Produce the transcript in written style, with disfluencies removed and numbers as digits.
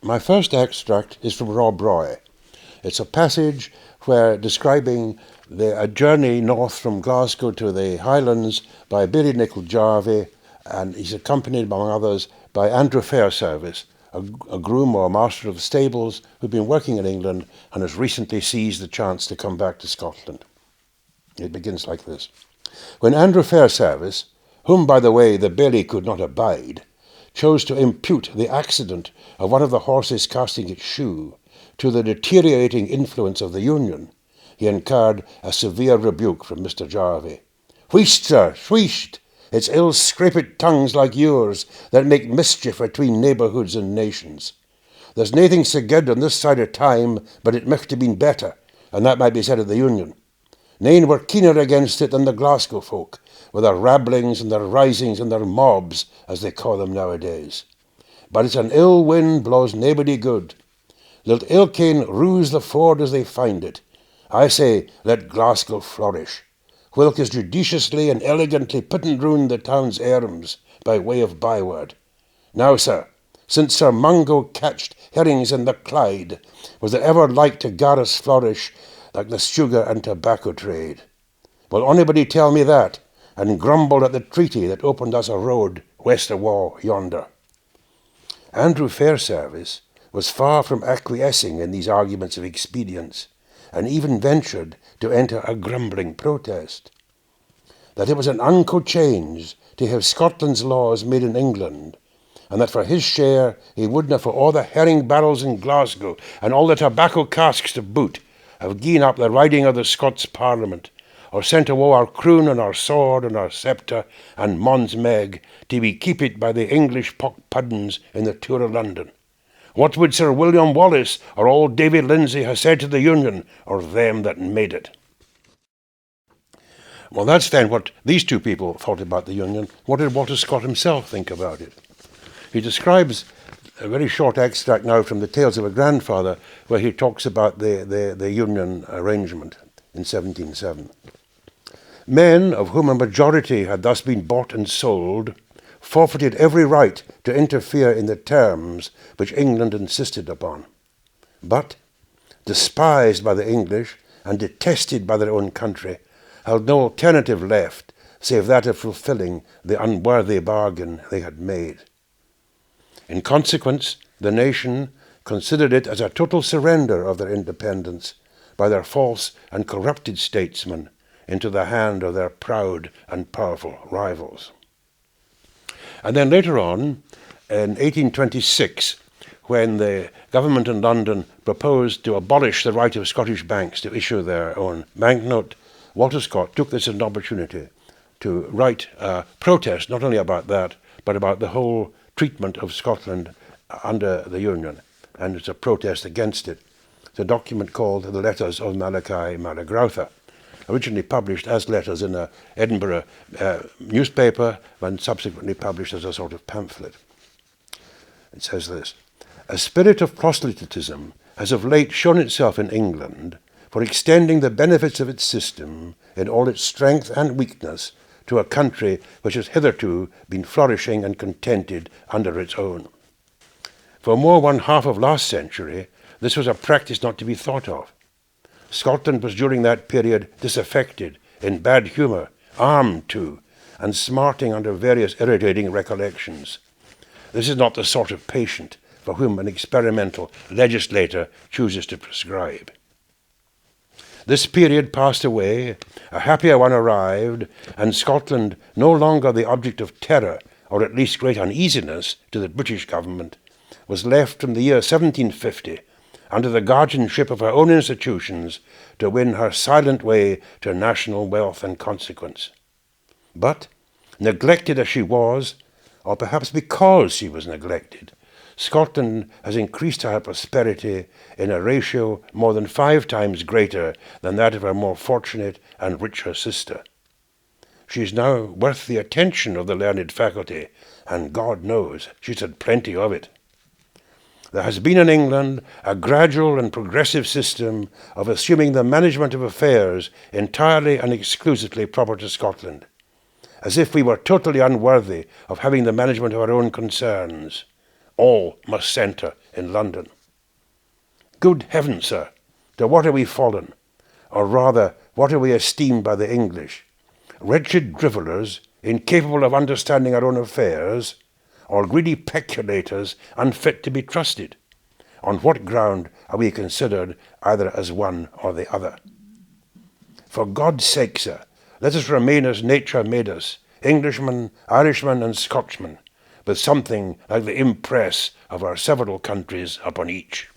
My first extract is from Rob Roy. It's a passage where describing a journey north from Glasgow to the Highlands by Baillie Nichol Jarvie, and he's accompanied, among others, by Andrew Fairservice, a groom or master of stables who'd been working in England and has recently seized the chance to come back to Scotland. It begins like this. When Andrew Fairservice, whom, by the way, the Baillie could not abide, chose to impute the accident of one of the horses casting its shoe to the deteriorating influence of the Union, he incurred a severe rebuke from Mr. Jarvie. "Wheesht, sir, wheesht! It's ill-scrapit tongues like yours that make mischief between neighbourhoods and nations. There's naething so good on this side of time, but it might have been better, and that might be said of the Union. Nane were keener against it than the Glasgow folk, with their rabblings and their risings and their mobs, as they call them nowadays. But it's an ill wind blows naebody good. Let ilkane ruse the ford as they find it. I say, let Glasgow flourish, whilk is judiciously and elegantly putting round the town's arms by way of byword. Now, sir, since Sir Mungo catched herrings in the Clyde, was there ever like to gar us flourish like the sugar and tobacco trade? Will anybody tell me that, and grumble at the treaty that opened us a road west of Wall yonder?" Andrew Fairservice was far from acquiescing in these arguments of expedience, and even ventured to enter a grumbling protest. That it was an unco change to have Scotland's laws made in England, and that for his share he wouldna for all the herring barrels in Glasgow and all the tobacco casks to boot have gi'en up the riding of the Scots Parliament, or sent awa our croon and our sword and our sceptre and Mons Meg to be keepit by the English pock puddens in the Tour of London. What would Sir William Wallace or old David Lindsay have said to the Union, or them that made it? Well, that's then what these two people thought about the Union. What did Walter Scott himself think about it? He describes a very short extract now from the Tales of a Grandfather, where he talks about the Union arrangement in 1707. Men, of whom a majority had thus been bought and sold, forfeited every right to interfere in the terms which England insisted upon. But, despised by the English and detested by their own country, held no alternative left save that of fulfilling the unworthy bargain they had made. In consequence, the nation considered it as a total surrender of their independence by their false and corrupted statesmen into the hand of their proud and powerful rivals. And then later on, in 1826, when the government in London proposed to abolish the right of Scottish banks to issue their own banknote, Walter Scott took this as an opportunity to write a protest not only about that, but about the whole treatment of Scotland under the Union, and it's a protest against it. It's a document called the Letters of Malachi Malagrowther, originally published as letters in an Edinburgh newspaper, and subsequently published as a sort of pamphlet. It says this: "A spirit of proselytism has of late shown itself in England for extending the benefits of its system in all its strength and weakness to a country which has hitherto been flourishing and contented under its own. For more one half of last century, this was a practice not to be thought of. Scotland was during that period disaffected, in bad humour, armed too, and smarting under various irritating recollections. This is not the sort of patient for whom an experimental legislator chooses to prescribe. This period passed away, a happier one arrived, and Scotland, no longer the object of terror, or at least great uneasiness, to the British government, was left from the year 1750, under the guardianship of her own institutions, to win her silent way to national wealth and consequence. But, neglected as she was, or perhaps because she was neglected, Scotland has increased her prosperity in a ratio more than 5 times greater than that of her more fortunate and richer sister. She is now worth the attention of the learned faculty, and God knows she's had plenty of it. There has been in England a gradual and progressive system of assuming the management of affairs entirely and exclusively proper to Scotland, as if we were totally unworthy of having the management of our own concerns. All must centre in London. Good heaven, sir, to what are we fallen? Or rather, what are we esteemed by the English? Wretched drivellers, incapable of understanding our own affairs, or greedy peculators, unfit to be trusted? On what ground are we considered either as one or the other? For God's sake, sir, let us remain as nature made us, Englishmen, Irishmen, and Scotchmen, with something like the impress of our several countries upon each.